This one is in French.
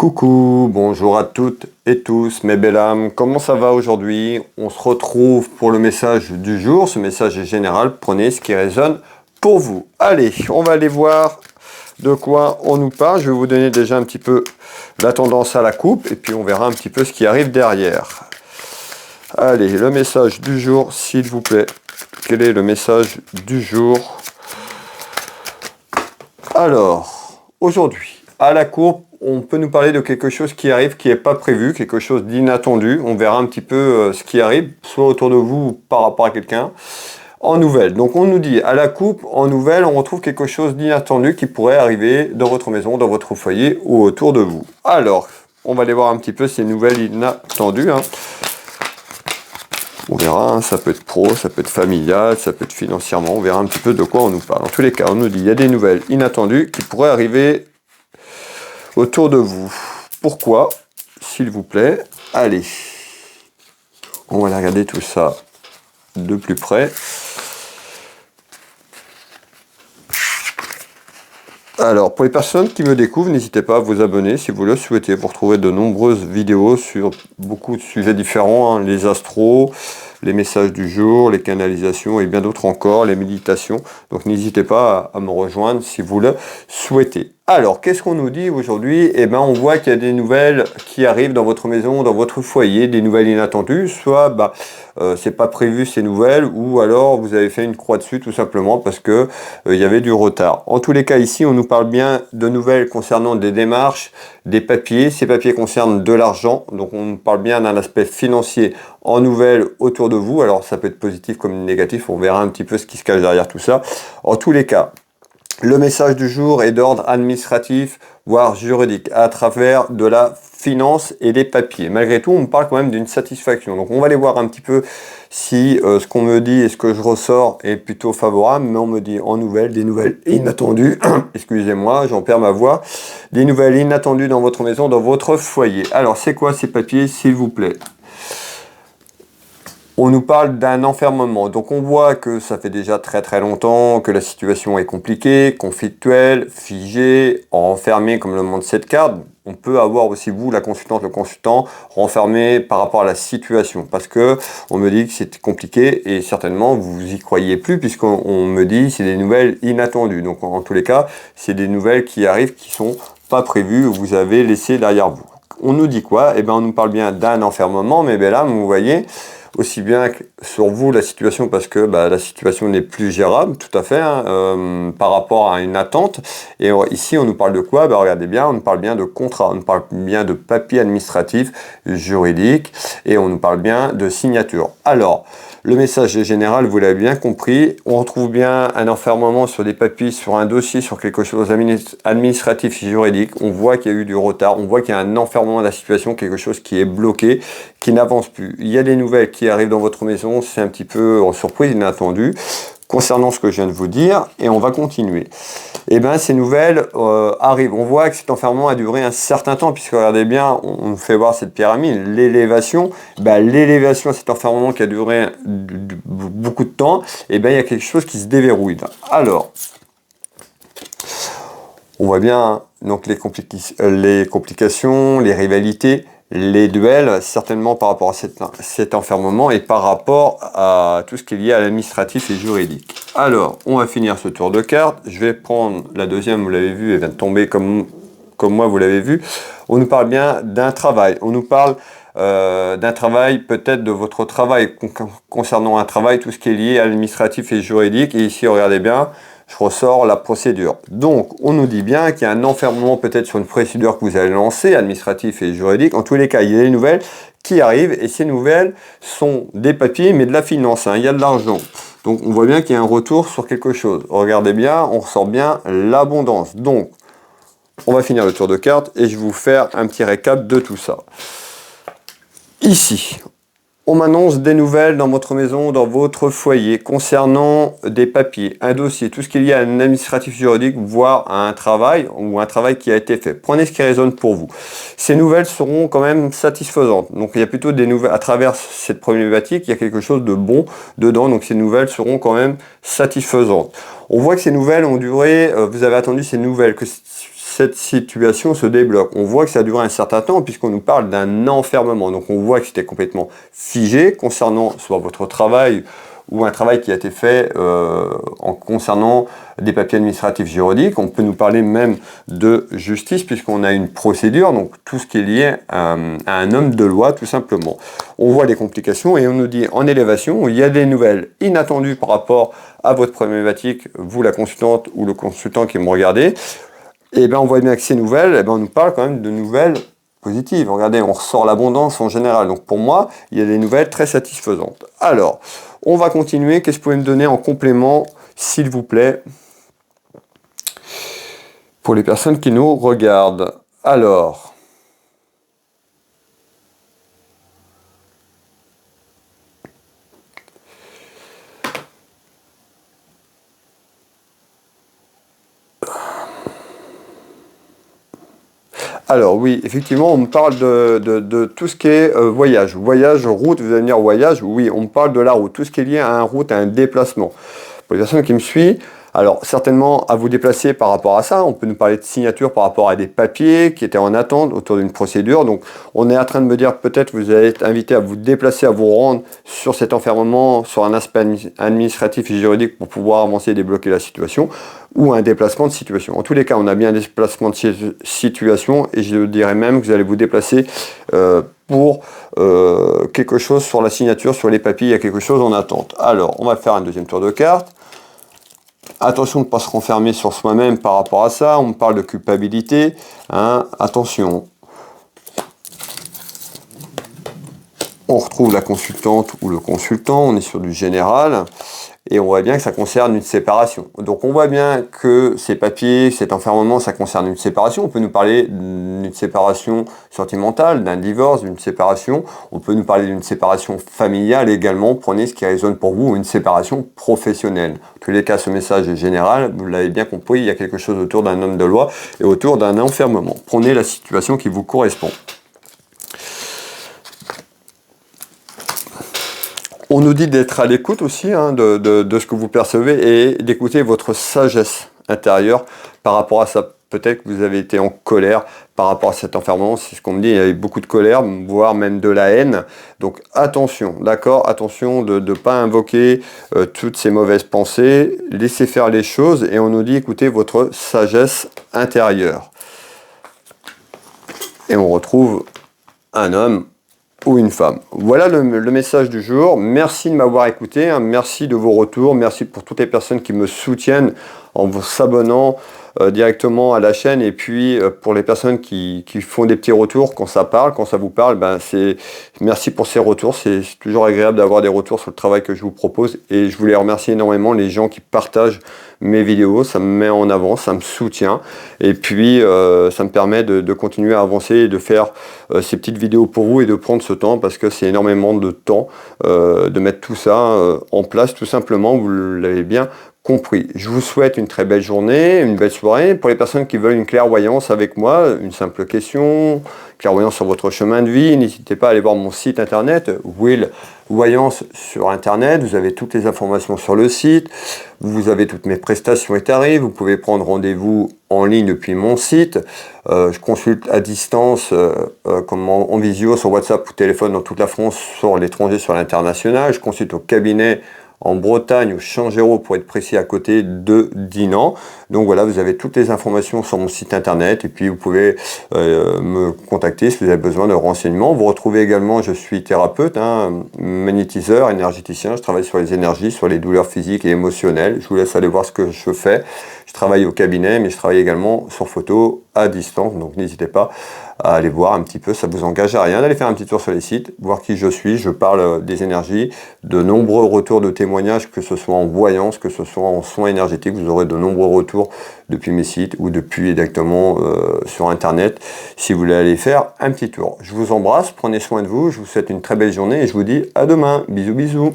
Coucou, bonjour à toutes et tous mes belles âmes, comment ça va aujourd'hui? On se retrouve pour le message du jour, ce message est général, prenez ce qui résonne pour vous. Allez, on va aller voir de quoi on nous parle, je vais vous donner déjà un petit peu la tendance à la coupe et puis on verra un petit peu ce qui arrive derrière. Allez, le message du jour s'il vous plaît, quel est le message du jour? Alors, aujourd'hui, à la coupe, on peut nous parler de quelque chose qui arrive, qui n'est pas prévu, quelque chose d'inattendu. On verra un petit peu ce qui arrive, soit autour de vous ou par rapport à quelqu'un, en nouvelle. Donc on nous dit, à la coupe, en nouvelle, on retrouve quelque chose d'inattendu qui pourrait arriver dans votre maison, dans votre foyer ou autour de vous. Alors, on va aller voir un petit peu ces nouvelles inattendues. On verra, ça peut être pro, ça peut être familial, ça peut être financièrement, on verra un petit peu de quoi on nous parle. En tous les cas, on nous dit, il y a des nouvelles inattendues qui pourraient arriver autour de vous. Pourquoi? S'il vous plaît. Allez. On va aller regarder tout ça de plus près. Alors, pour les personnes qui me découvrent, n'hésitez pas à vous abonner si vous le souhaitez pour trouver de nombreuses vidéos sur beaucoup de sujets différents, les astros, les messages du jour, les canalisations et bien d'autres encore, les méditations. Donc n'hésitez pas à me rejoindre si vous le souhaitez. Alors, qu'est-ce qu'on nous dit aujourd'hui? Eh bien, on voit qu'il y a des nouvelles qui arrivent dans votre maison, dans votre foyer, des nouvelles inattendues. Soit, c'est pas prévu ces nouvelles, ou alors vous avez fait une croix dessus tout simplement parce que il y avait du retard. En tous les cas, ici, on nous parle bien de nouvelles concernant des démarches, des papiers. Ces papiers concernent de l'argent, donc on nous parle bien d'un aspect financier en nouvelles autour de vous. Alors, ça peut être positif comme négatif. On verra un petit peu ce qui se cache derrière tout ça. En tous les cas, le message du jour est d'ordre administratif, voire juridique, à travers de la finance et des papiers. Malgré tout, on parle quand même d'une satisfaction. Donc on va aller voir un petit peu si ce qu'on me dit et ce que je ressors est plutôt favorable, mais on me dit en nouvelles, des nouvelles inattendues, excusez-moi, j'en perds ma voix, des nouvelles inattendues dans votre maison, dans votre foyer. Alors c'est quoi ces papiers, s'il vous plaît? On nous parle d'un enfermement, donc on voit que ça fait déjà très longtemps, que la situation est compliquée, conflictuelle, figée, enfermée comme le montre cette carte. On peut avoir aussi vous, la consultante, le consultant, renfermé par rapport à la situation, parce que on me dit que c'est compliqué et certainement vous y croyez plus puisqu'on me dit c'est des nouvelles inattendues. Donc en tous les cas, c'est des nouvelles qui arrivent qui sont pas prévues, vous avez laissé derrière vous. On nous dit quoi? Eh bien on nous parle bien d'un enfermement, mais là vous voyez, aussi bien que sur vous la situation, parce que la situation n'est plus gérable, tout à fait, par rapport à une attente. Et ici, on nous parle de quoi? Regardez bien, on nous parle bien de contrat, on nous parle bien de papier administratif, juridique, et on nous parle bien de signature. Alors, le message est général, vous l'avez bien compris. On retrouve bien un enfermement sur des papiers, sur un dossier, sur quelque chose administratif, juridique. On voit qu'il y a eu du retard, on voit qu'il y a un enfermement de la situation, quelque chose qui est bloqué, qui n'avance plus. Il y a des nouvelles qui arrivent dans votre maison, c'est un petit peu en surprise, inattendu, concernant ce que je viens de vous dire, et on va continuer. Et bien ces nouvelles arrivent. On voit que cet enfermement a duré un certain temps, puisque regardez bien, on nous fait voir cette pyramide, l'élévation. L'élévation, cet enfermement qui a duré beaucoup de temps, et bien il y a quelque chose qui se déverrouille. Alors, on voit bien donc les complications, les rivalités, les duels, certainement par rapport à cet enfermement et par rapport à tout ce qui est lié à l'administratif et juridique. Alors, on va finir ce tour de cartes. Je vais prendre la deuxième, vous l'avez vu, elle vient de tomber comme moi, vous l'avez vu. On nous parle bien d'un travail. On nous parle d'un travail, peut-être de votre travail, concernant un travail, tout ce qui est lié à l'administratif et juridique. Et ici, regardez bien, je ressors la procédure. Donc, on nous dit bien qu'il y a un enfermement peut-être sur une procédure que vous allez lancer, administratif et juridique. En tous les cas, il y a des nouvelles qui arrivent et ces nouvelles sont des papiers, mais de la finance, il y a de l'argent. Donc, on voit bien qu'il y a un retour sur quelque chose. Regardez bien, on ressort bien l'abondance. Donc, on va finir le tour de cartes et je vais vous faire un petit récap de tout ça. Ici, on m'annonce des nouvelles dans votre maison, dans votre foyer, concernant des papiers, un dossier, tout ce qui est lié à un administratif juridique, voire à un travail ou un travail qui a été fait. Prenez ce qui résonne pour vous. Ces nouvelles seront quand même satisfaisantes. Donc il y a plutôt des nouvelles, à travers cette problématique, il y a quelque chose de bon dedans. Donc ces nouvelles seront quand même satisfaisantes. On voit que ces nouvelles ont duré, vous avez attendu ces nouvelles, que cette situation se débloque. On voit que ça a duré un certain temps puisqu'on nous parle d'un enfermement. Donc on voit que c'était complètement figé concernant soit votre travail ou un travail qui a été fait en concernant des papiers administratifs juridiques. On peut nous parler même de justice puisqu'on a une procédure, donc tout ce qui est lié à un homme de loi tout simplement. On voit les complications et on nous dit en élévation, il y a des nouvelles inattendues par rapport à votre problématique, vous la consultante ou le consultant qui me regardez. Et bien on voit bien que ces nouvelles, on nous parle quand même de nouvelles positives. Regardez, on ressort l'abondance en général. Donc pour moi, il y a des nouvelles très satisfaisantes. Alors, on va continuer. Qu'est-ce que vous pouvez me donner en complément, s'il vous plaît, pour les personnes qui nous regardent? Alors, oui, effectivement, on me parle de tout ce qui est voyage. Voyage, route, vous allez me dire voyage, oui, on me parle de la route. Tout ce qui est lié à une route, à un déplacement. Pour les personnes qui me suivent, alors certainement à vous déplacer par rapport à ça, on peut nous parler de signature par rapport à des papiers qui étaient en attente autour d'une procédure. Donc on est en train de me dire peut-être vous allez être invité à vous déplacer, à vous rendre sur cet enfermement, sur un aspect administratif et juridique pour pouvoir avancer et débloquer la situation, ou un déplacement de situation. En tous les cas, on a bien un déplacement de situation et je dirais même que vous allez vous déplacer pour quelque chose sur la signature, sur les papiers, il y a quelque chose en attente. Alors, on va faire un deuxième tour de carte. Attention de ne pas se renfermer sur soi-même par rapport à ça. On me parle de culpabilité. Hein. Attention. On retrouve la consultante ou le consultant. On est sur du général. Et on voit bien que ça concerne une séparation. Donc on voit bien que ces papiers, cet enfermement, ça concerne une séparation. On peut nous parler d'une séparation sentimentale, d'un divorce, d'une séparation. On peut nous parler d'une séparation familiale également. Prenez ce qui résonne pour vous, une séparation professionnelle. En tous les cas, ce message est général. Vous l'avez bien compris, il y a quelque chose autour d'un homme de loi et autour d'un enfermement. Prenez la situation qui vous correspond. On nous dit d'être à l'écoute aussi hein, de ce que vous percevez et d'écouter votre sagesse intérieure par rapport à ça. Peut-être que vous avez été en colère par rapport à cet enfermement. C'est ce qu'on me dit, il y avait beaucoup de colère, voire même de la haine. Donc attention, d'accord? Attention de ne pas invoquer toutes ces mauvaises pensées. Laissez faire les choses et on nous dit écoutez votre sagesse intérieure. Et on retrouve un homme ou une femme. Voilà le message du jour. Merci de m'avoir écouté, hein. Merci de vos retours, merci pour toutes les personnes qui me soutiennent en s'abonnant directement à la chaîne et puis pour les personnes qui font des petits retours quand ça parle, quand ça vous parle, merci pour ces retours, c'est toujours agréable d'avoir des retours sur le travail que je vous propose et je voulais remercier énormément les gens qui partagent mes vidéos, ça me met en avant, ça me soutient et puis ça me permet de continuer à avancer et de faire ces petites vidéos pour vous et de prendre ce temps parce que c'est énormément de temps de mettre tout ça en place tout simplement, vous l'avez bien compris. Je vous souhaite une très belle journée, une belle soirée. Pour les personnes qui veulent une clairvoyance avec moi, une simple question, clairvoyance sur votre chemin de vie, n'hésitez pas à aller voir mon site internet, Will Voyance sur internet. Vous avez toutes les informations sur le site. Vous avez toutes mes prestations et tarifs. Vous pouvez prendre rendez-vous en ligne depuis mon site. Je consulte à distance, comme en visio, sur WhatsApp ou téléphone dans toute la France, sur l'étranger, sur l'international. Je consulte au cabinet en Bretagne, au Changéro, pour être précis, à côté de Dinan. Donc voilà, vous avez toutes les informations sur mon site internet et puis vous pouvez me contacter si vous avez besoin de renseignements. Vous retrouvez également, je suis thérapeute, magnétiseur, énergéticien. Je travaille sur les énergies, sur les douleurs physiques et émotionnelles. Je vous laisse aller voir ce que je fais. Je travaille au cabinet, mais je travaille également sur photo à distance. Donc n'hésitez pas à aller voir un petit peu, ça vous engage à rien d'aller faire un petit tour sur les sites, voir qui je suis, je parle des énergies, de nombreux retours de témoignages, que ce soit en voyance, que ce soit en soins énergétiques, vous aurez de nombreux retours depuis mes sites ou depuis directement sur internet, si vous voulez aller faire un petit tour. Je vous embrasse, prenez soin de vous, je vous souhaite une très belle journée et je vous dis à demain, bisous bisous.